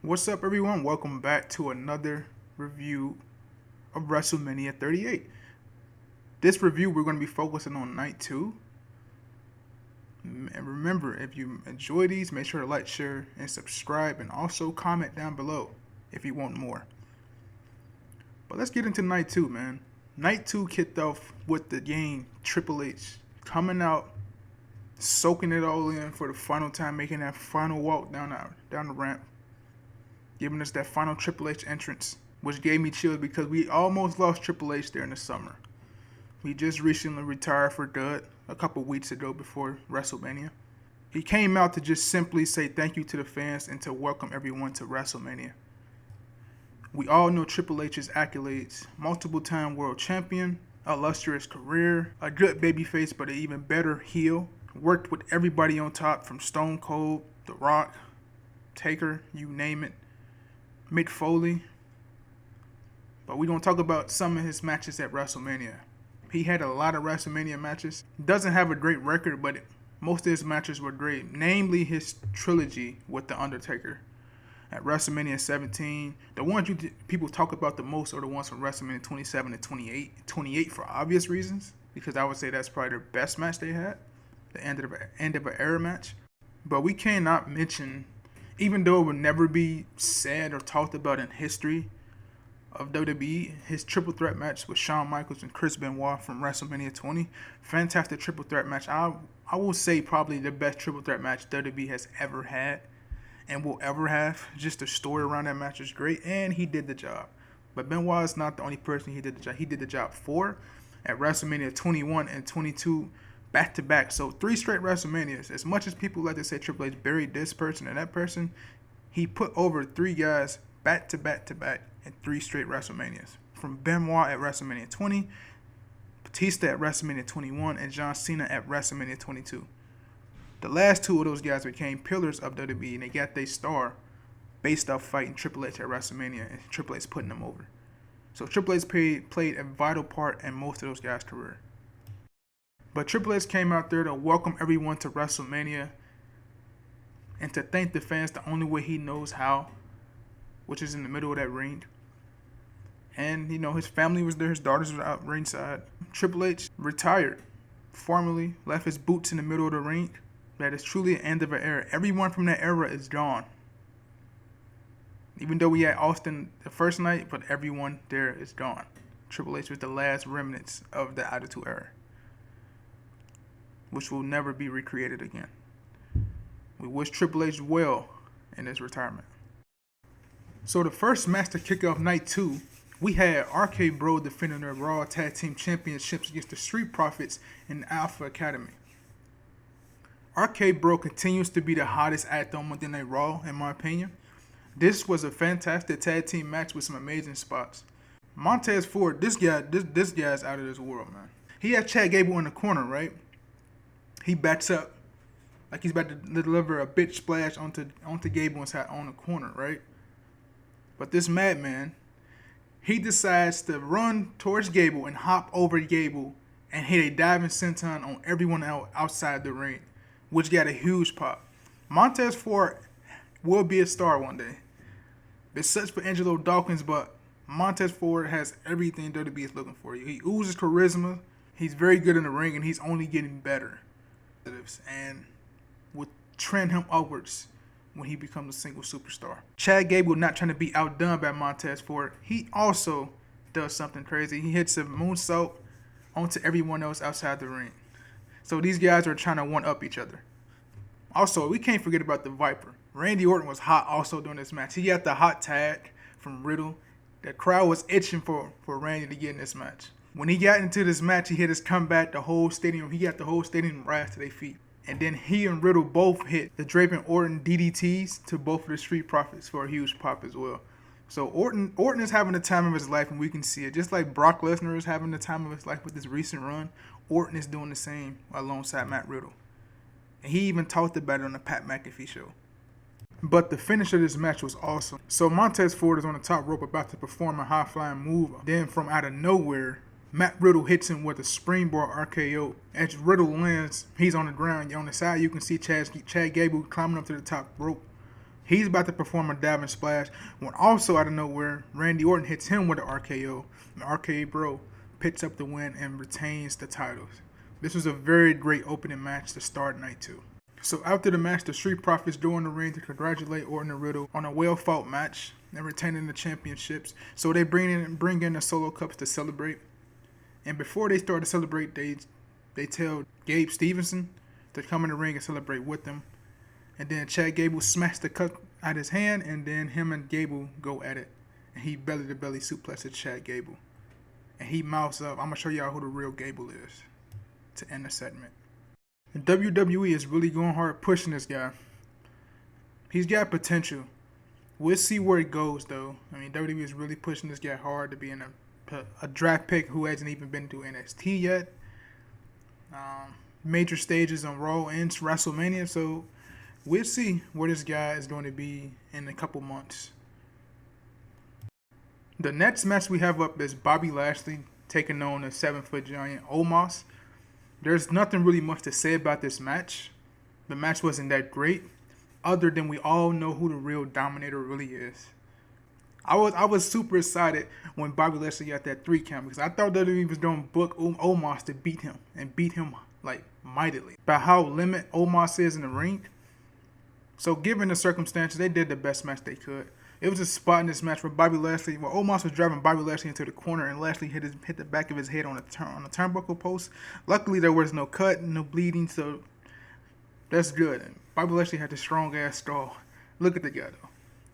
What's up, everyone? Welcome back to another review of Wrestlemania 38. This review, we're going to be focusing on night 2. And remember, if you enjoy these, make sure to like, share, and subscribe, and also comment down below if you want more. But let's get into night 2, man. Night 2 kicked off with the game Triple H coming out, soaking it all in for the final time, making that final walk down the ramp, giving us that final Triple H entrance, which gave me chills because we almost lost Triple H there in the summer. He just recently retired for good a couple weeks ago before WrestleMania. He came out to just simply say thank you to the fans and to welcome everyone to WrestleMania. We all know Triple H's accolades: multiple-time world champion, illustrious career, a good babyface but an even better heel, worked with everybody on top from Stone Cold, The Rock, Taker, you name it, Mick Foley. But we're going to talk about some of his matches at WrestleMania. He had a lot of WrestleMania matches. Doesn't have a great record, but most of his matches were great. Namely, his trilogy with The Undertaker at WrestleMania 17. The ones people talk about the most are the ones from WrestleMania 27 and 28. 28 for obvious reasons, because I would say that's probably the best match they had. The end of an era match. But we cannot mention, even though it would never be said or talked about in history of WWE, his triple threat match with Shawn Michaels and Chris Benoit from WrestleMania 20. Fantastic triple threat match. I will say probably the best triple threat match WWE has ever had and will ever have. Just the story around that match is great, and he did the job. But Benoit is not the only person he did the job. He did the job for at WrestleMania 21 and 22 back to back. So 3 straight WrestleManias. As much as people like to say Triple H buried this person and that person, he put over 3 guys back to back to back in 3 straight WrestleManias. From Benoit at WrestleMania 20, Batista at WrestleMania 21, and John Cena at WrestleMania 22. The last 2 of those guys became pillars of WWE, and they got their star based off fighting Triple H at WrestleMania, and Triple H putting them over. So Triple H played a vital part in most of those guys' career. But Triple H came out there to welcome everyone to WrestleMania and to thank the fans the only way he knows how, which is in the middle of that ring. And, his family was there. His daughters were out ringside. Triple H retired, formally left his boots in the middle of the ring. That is truly an end of an era. Everyone from that era is gone. Even though we had Austin the first night, but everyone there is gone. Triple H was the last remnants of the Attitude Era, which will never be recreated again. We wish Triple H well in his retirement. So the first match to kick off night 2, we had RK Bro defending their Raw Tag Team Championships against the Street Profits in the Alpha Academy. RK Bro continues to be the hottest act on Monday Night Raw, in my opinion. This was a fantastic tag team match with some amazing spots. Montez Ford, this guy's out of this world, man. He has Chad Gable in the corner, right? He backs up like he's about to deliver a bitch splash onto Gable inside on the corner, right? But this madman, he decides to run towards Gable and hop over Gable and hit a diving senton on everyone else outside the ring, which got a huge pop. Montez Ford will be a star one day. It sucks for Angelo Dawkins, but Montez Ford has everything WWE is looking for. He oozes charisma. He's very good in the ring, and he's only getting better. And will trend him upwards when he becomes a single superstar. Chad Gable not trying to be outdone by Montez Ford. He also does something crazy. He hits a moonsault onto everyone else outside the ring. So these guys are trying to one-up each other. Also, we can't forget about the Viper. Randy Orton was hot also during this match. He got the hot tag from Riddle. The crowd was itching for Randy to get in this match. When he got into this match, he hit his comeback. He got the whole stadium right to their feet. And then he and Riddle both hit the Draping Orton DDTs to both of the Street Profits for a huge pop as well. So Orton is having the time of his life, and we can see it. Just like Brock Lesnar is having the time of his life with this recent run, Orton is doing the same alongside Matt Riddle. And he even talked about it on the Pat McAfee show. But the finish of this match was awesome. So Montez Ford is on the top rope about to perform a high-flying move. Then from out of nowhere, Matt Riddle hits him with a springboard RKO. As Riddle lands, he's on the ground. On the side, you can see Chad Gable climbing up to the top rope. He's about to perform a diving splash when also out of nowhere, Randy Orton hits him with an RKO. The RKO Bro picks up the win and retains the titles. This was a very great opening match to start night 2. So after the match, the Street Profits go in the ring to congratulate Orton and Riddle on a well-fought match and retaining the championships. So they bring in the Solo Cups to celebrate. And before they start to celebrate, they tell Gabe Stevenson to come in the ring and celebrate with them. And then Chad Gable smacks the cup out his hand, and then him and Gable go at it. And he belly-to-belly suplexes Chad Gable. And he mouths up, I'm going to show y'all who the real Gable is, to end the segment. And WWE is really going hard pushing this guy. He's got potential. We'll see where it goes, though. I mean, WWE is really pushing this guy hard to be in a draft pick who hasn't even been to NXT yet. Major stages on Raw and WrestleMania, so we'll see where this guy is going to be in a couple months. The next match we have up is Bobby Lashley taking on the 7-foot giant Omos. There's nothing really much to say about this match. The match wasn't that great, other than we all know who the real Dominator really is. I was super excited when Bobby Lashley got that 3 count because I thought WWE was going to book Omos to beat him and beat him like mightily. About how limited Omos is in the ring. So given the circumstances, they did the best match they could. It was a spot in this match where Omos was driving Bobby Lashley into the corner and Lashley hit the back of his head on a turnbuckle post. Luckily, there was no cut, no bleeding, so that's good. And Bobby Lashley had a strong ass stall. Look at the guy though.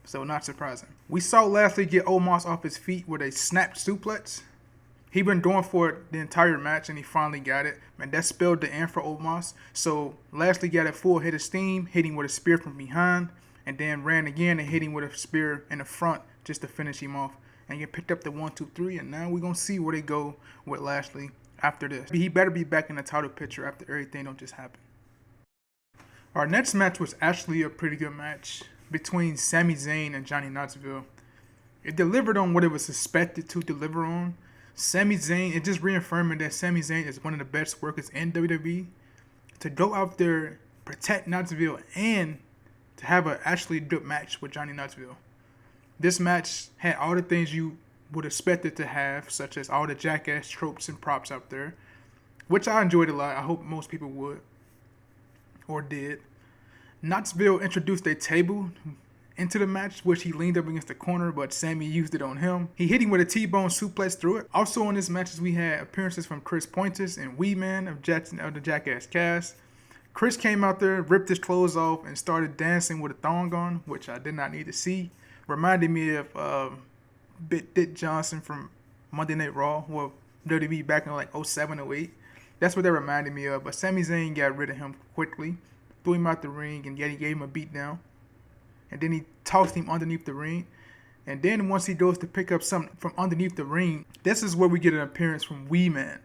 So not surprising. We saw Lashley get Omos off his feet with a snap suplex. He been going for it the entire match and he finally got it. And that spelled the end for Omos. So Lashley got a full hit of steam, hitting with a spear from behind, and then ran again and hit him with a spear in the front just to finish him off. And he picked up the 1, 2, 3, and now we're going to see where they go with Lashley after this. He better be back in the title picture after everything don't just happen. Our next match was actually a pretty good match between Sami Zayn and Johnny Knoxville. It delivered on what it was suspected to deliver on. Sami Zayn, it just reaffirming that Sami Zayn is one of the best workers in WWE. To go out there, protect Knoxville, and to have an actually good match with Johnny Knoxville. This match had all the things you would expect it to have, such as all the jackass tropes and props out there, which I enjoyed a lot. I hope most people would, or did. Knoxville introduced a table into the match, which he leaned up against the corner, but Sami used it on him. He hit him with a T-bone suplex through it. Also in this match, we had appearances from Chris Pointis and Wee Man of the Jackass Cast. Chris came out there, ripped his clothes off, and started dancing with a thong on, which I did not need to see. Reminded me of Bit Dick Johnson from Monday Night Raw, well, WWE back in like 07, 08. That's what that reminded me of. But Sami Zayn got rid of him quickly, threw him out the ring, and yet he gave him a beat down. And then he tossed him underneath the ring. And then once he goes to pick up something from underneath the ring, this is where we get an appearance from Wee Man.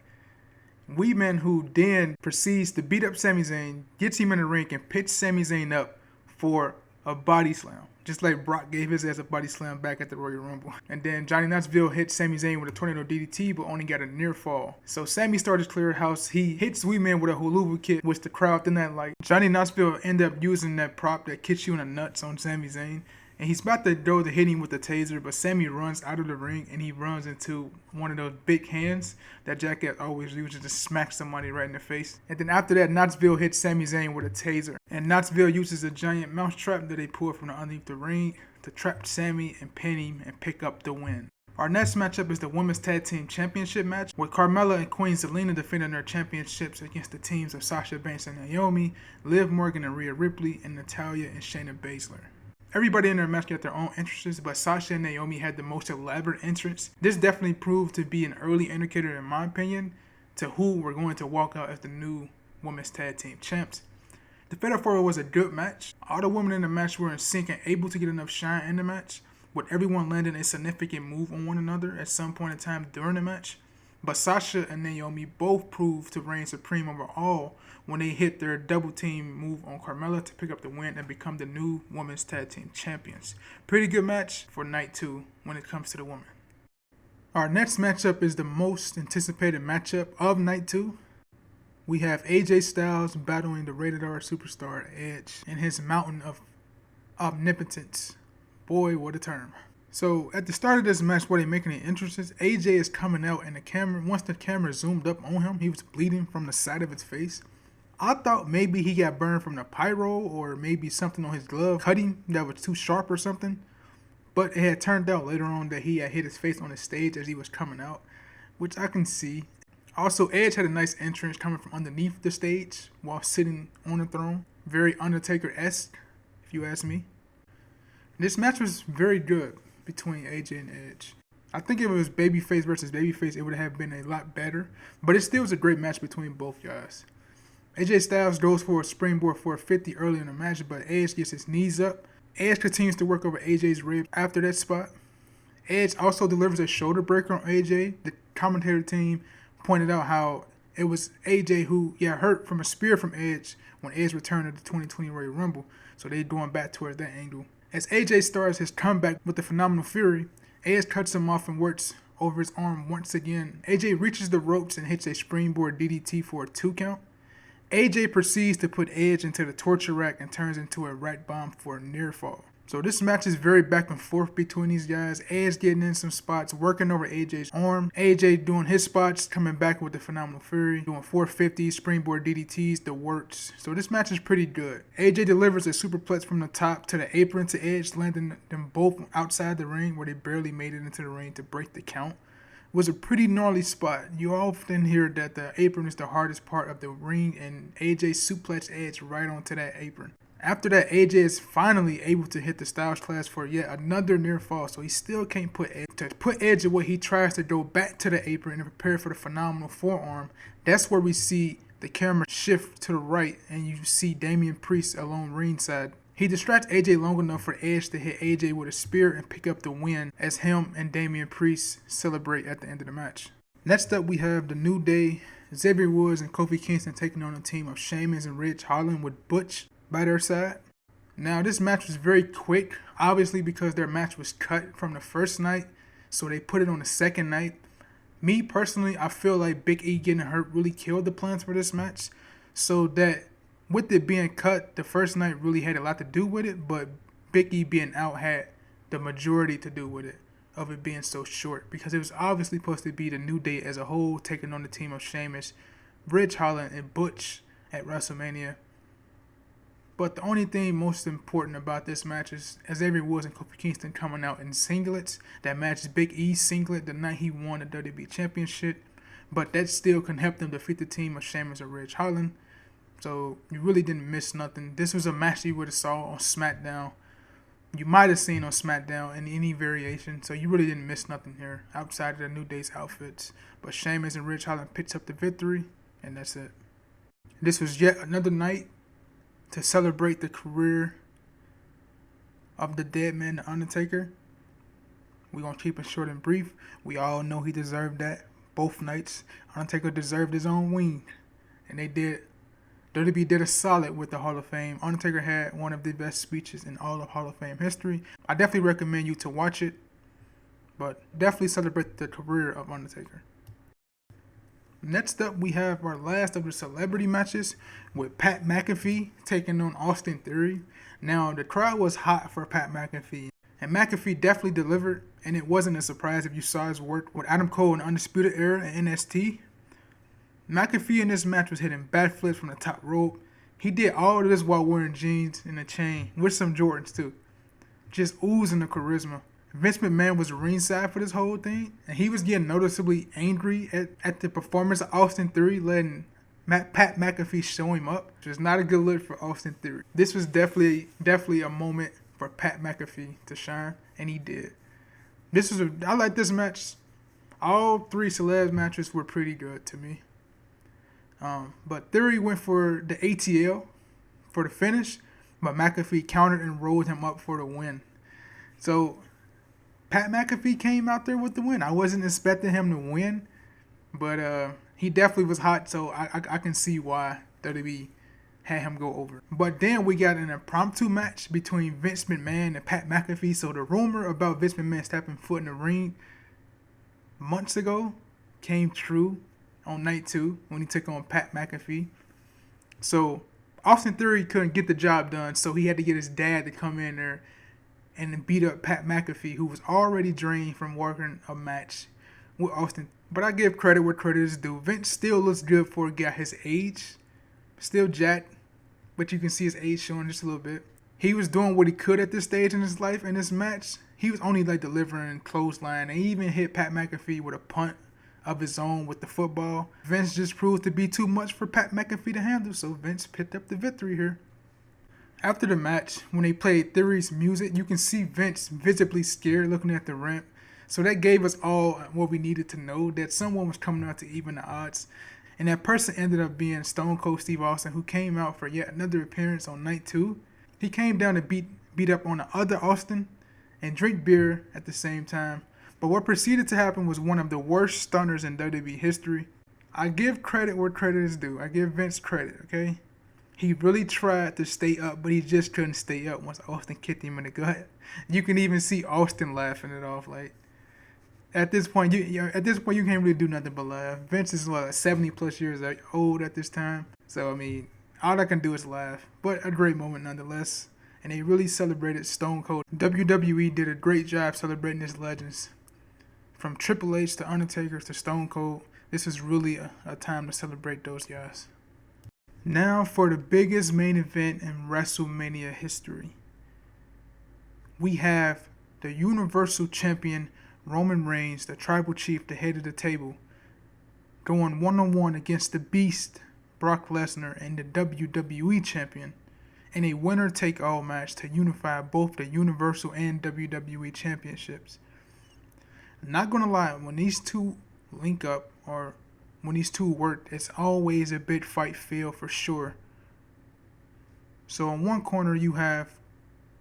Wee Man, who then proceeds to beat up Sami Zayn, gets him in the ring, and picks Sami Zayn up for a body slam. Just like Brock gave his ass a body slam back at the Royal Rumble. And then Johnny Knoxville hit Sami Zayn with a tornado DDT, but only got a near fall. So Sami started to clear house. He hits Wee Man with a hula kick, which the crowd did not like. Johnny Knoxville ended up using that prop that kicks you in the nuts on Sami Zayn. And he's about to go to hit him with the taser, but Sami runs out of the ring and he runs into one of those big hands that Jackass always uses to smack somebody right in the face. And then after that, Knoxville hits Sami Zayn with a taser. And Knoxville uses a giant mousetrap that they pulled from underneath the ring to trap Sami and pin him and pick up the win. Our next matchup is the Women's Tag Team Championship match, with Carmella and Queen Zelina defending their championships against the teams of Sasha Banks and Naomi, Liv Morgan and Rhea Ripley, and Natalya and Shayna Baszler. Everybody in their match got their own entrances, but Sasha and Naomi had the most elaborate entrance. This definitely proved to be an early indicator, in my opinion, to who were going to walk out as the new Women's Tag Team Champs. The Fatal 4 was a good match. All the women in the match were in sync and able to get enough shine in the match, with everyone landing a significant move on one another at some point in time during the match. But Sasha and Naomi both proved to reign supreme over all when they hit their double team move on Carmella to pick up the win and become the new Women's Tag Team Champions. Pretty good match for night 2 when it comes to the women. Our next matchup is the most anticipated matchup of night 2. We have AJ Styles battling the Rated R superstar Edge in his mountain of omnipotence. Boy, what a term. So at the start of this match, where they making the entrances, AJ is coming out, and once the camera zoomed up on him, he was bleeding from the side of his face. I thought maybe he got burned from the pyro, or maybe something on his glove cutting that was too sharp or something. But it had turned out later on that he had hit his face on the stage as he was coming out, which I can see. Also, Edge had a nice entrance coming from underneath the stage while sitting on the throne. Very Undertaker-esque, if you ask me. This match was very good between AJ and Edge. I think if it was babyface versus babyface, it would have been a lot better. But it still was a great match between both guys. AJ Styles goes for a springboard for a 50 early in the match, but Edge gets his knees up. Edge continues to work over AJ's ribs after that spot. Edge also delivers a shoulder breaker on AJ. The commentator team pointed out how it was AJ who got hurt from a spear from Edge when Edge returned to the 2020 Royal Rumble. So they're going back towards that angle. As AJ starts his comeback with the Phenomenal Fury, Edge cuts him off and works over his arm once again. AJ reaches the ropes and hits a springboard DDT for a 2 count. AJ proceeds to put Edge into the torture rack and turns into a rat bomb for a near fall. So this match is very back and forth between these guys. Edge getting in some spots, working over AJ's arm. AJ doing his spots, coming back with the Phenomenal Fury, doing 450s, springboard DDTs, the works. So this match is pretty good. AJ delivers a superplex from the top to the apron to Edge, landing them both outside the ring where they barely made it into the ring to break the count. It was a pretty gnarly spot. You often hear that the apron is the hardest part of the ring, and AJ suplexed Edge right onto that apron. After that, AJ is finally able to hit the Styles Clash for yet another near fall, so he still can't put Edge. To put Edge away, he tries to go back to the apron and prepare for the Phenomenal Forearm. That's where we see the camera shift to the right, and you see Damian Priest along ringside. He distracts AJ long enough for Edge to hit AJ with a spear and pick up the win as him and Damian Priest celebrate at the end of the match. Next up, we have The New Day, Xavier Woods and Kofi Kingston taking on a team of Sheamus and Ridge Holland with Butch by their side. Now this match was very quick, obviously because their match was cut from the first night, so they put it on the second night. Me personally, I feel like Big E getting hurt really killed the plans for this match, so that with it being cut, the first night really had a lot to do with it, but Big E being out had the majority to do with it, of it being so short, because it was obviously supposed to be the New Day as a whole taking on the team of Sheamus, Ridge Holland, and Butch at WrestleMania. But the only thing most important about this match is Xavier Woods and Kofi Kingston coming out in singlets. That match is Big E's singlet the night he won the WWE Championship. But that still can help them defeat the team of Sheamus and Ridge Holland. So you really didn't miss nothing. This was a match you would have saw on SmackDown. You might have seen on SmackDown in any variation. So you really didn't miss nothing here outside of the New Day's outfits. But Sheamus and Ridge Holland picks up the victory. And that's it. This was yet another night to celebrate the career of the dead man, The Undertaker. We're going to keep it short and brief. We all know he deserved that both nights. Undertaker deserved his own wing. And they did. WWE did a solid with the Hall of Fame. Undertaker had one of the best speeches in all of Hall of Fame history. I definitely recommend you to watch it. But definitely celebrate the career of Undertaker. Next up, we have our last of the celebrity matches with Pat McAfee taking on Austin Theory. Now, the crowd was hot for Pat McAfee, and McAfee definitely delivered, and it wasn't a surprise if you saw his work with Adam Cole in the Undisputed Era and NXT. McAfee in this match was hitting backflips from the top rope. He did all of this while wearing jeans and a chain, with some Jordans too. Just oozing the charisma. Vince McMahon was ringside for this whole thing, and he was getting noticeably angry at the performance of Austin Theory, letting Pat McAfee show him up, which was not a good look for Austin Theory. This was definitely a moment for Pat McAfee to shine, and he did. I like this match. All three celebs matches were pretty good to me. But Theory went for the ATL for the finish, but McAfee countered and rolled him up for the win. So Pat McAfee came out there with the win. I wasn't expecting him to win, but he definitely was hot, so I can see why WWE had him go over. But then we got an impromptu match between Vince McMahon and Pat McAfee. So the rumor about Vince McMahon stepping foot in the ring months ago came true on night 2 when he took on Pat McAfee. So Austin Theory couldn't get the job done, so he had to get his dad to come in there and beat up Pat McAfee, who was already drained from working a match with Austin. But I give credit where credit is due. Vince still looks good for a guy his age. Still jacked, but you can see his age showing just a little bit. He was doing what he could at this stage in his life in this match. He was only like delivering clothesline, and he even hit Pat McAfee with a punt of his own with the football. Vince just proved to be too much for Pat McAfee to handle, so Vince picked up the victory here. After the match, when they played Theory's music, you can see Vince visibly scared looking at the ramp. So that gave us all what we needed to know, that someone was coming out to even the odds. And that person ended up being Stone Cold Steve Austin, who came out for yet another appearance on night 2. He came down to beat up on the other Austin and drink beer at the same time. But what proceeded to happen was one of the worst stunners in WWE history. I give credit where credit is due. I give Vince credit, okay? He really tried to stay up, but he just couldn't stay up once Austin kicked him in the gut. You can even see Austin laughing it off. Like, at this point, you can't really do nothing but laugh. Vince is 70 plus years old at this time, so I mean, all I can do is laugh. But a great moment nonetheless, and they really celebrated Stone Cold. WWE did a great job celebrating his legends, from Triple H to Undertaker to Stone Cold. This is really a time to celebrate those guys. Now for the biggest main event in WrestleMania history. We have the Universal Champion Roman Reigns, the Tribal Chief, the head of the table, going one-on-one against the Beast, Brock Lesnar, and the WWE Champion in a winner-take-all match to unify both the Universal and WWE Championships. Not gonna lie, when these two link up, or when these two work, it's always a big fight feel for sure. So in one corner you have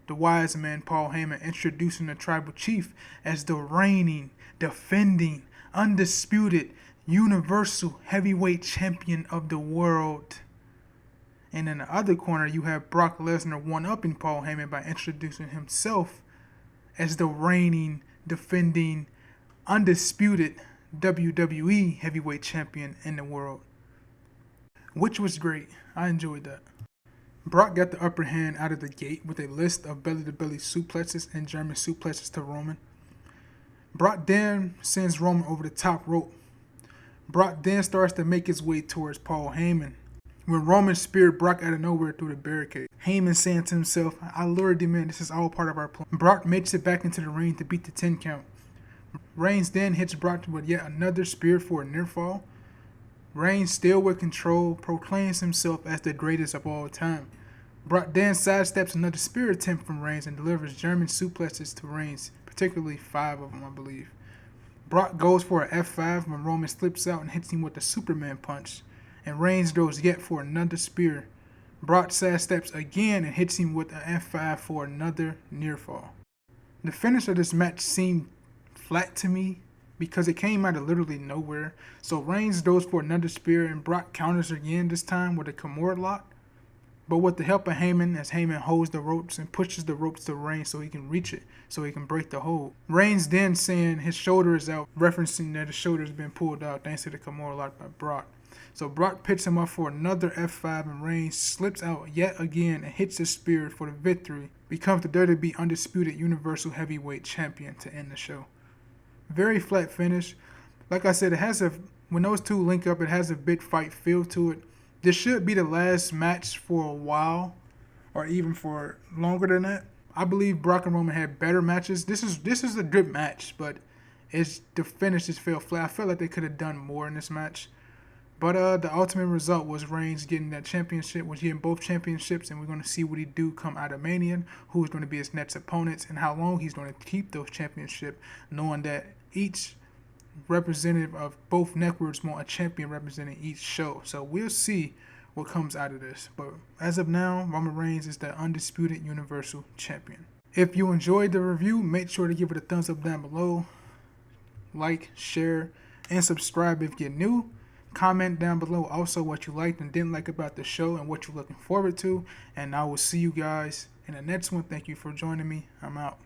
the wise man Paul Heyman introducing the Tribal Chief as the reigning, defending, undisputed, universal heavyweight champion of the world. And in the other corner you have Brock Lesnar one-upping Paul Heyman by introducing himself as the reigning, defending, undisputed WWE heavyweight champion in the world, which was great. I enjoyed that. Brock got the upper hand out of the gate with a list of belly-to-belly suplexes and German suplexes to Roman. Brock then sends Roman over the top rope. Brock then starts to make his way towards Paul Heyman, when Roman speared Brock out of nowhere through the barricade. Heyman saying to himself, "I lured him in, this is all part of our plan." Brock makes it back into the ring to beat the 10 count. Reigns then hits Brock with yet another spear for a near fall. Reigns, still with control, proclaims himself as the greatest of all time. Brock then sidesteps another spear attempt from Reigns and delivers German suplexes to Reigns, particularly 5 of them, I believe. Brock goes for an F5 when Roman slips out and hits him with a Superman punch, and Reigns goes yet for another spear. Brock sidesteps again and hits him with an F5 for another near fall. The finish of this match seemed flat to me because it came out of literally nowhere. So Reigns goes for another spear and Brock counters again, this time with a Kimura lock, but with the help of Heyman, as Heyman holds the ropes and pushes the ropes to Reigns so he can reach it, so he can break the hold. Reigns then saying his shoulder is out, referencing that his shoulder has been pulled out thanks to the Kimura lock by Brock. So Brock picks him up for another F5 and Reigns slips out yet again and hits the spear for the victory, becomes the WWE Undisputed Universal Heavyweight Champion to end the show. Very flat finish. Like I said, when those two link up, it has a big fight feel to it. This should be the last match for a while, or even for longer than that. I believe Brock and Roman had better matches. This is a good match, but the finish just fell flat. I felt like they could have done more in this match. But the ultimate result was Reigns getting that championship, was getting both championships, and we're going to see what he do come out of Mania, who's going to be his next opponents, and how long he's going to keep those championships, knowing that each representative of both networks want a champion representing each show. So we'll see what comes out of this. But as of now, Roman Reigns is the undisputed Universal Champion. If you enjoyed the review, make sure to give it a thumbs up down below. Like, share, and subscribe if you're new. Comment down below also what you liked and didn't like about the show and what you're looking forward to. And I will see you guys in the next one. Thank you for joining me. I'm out.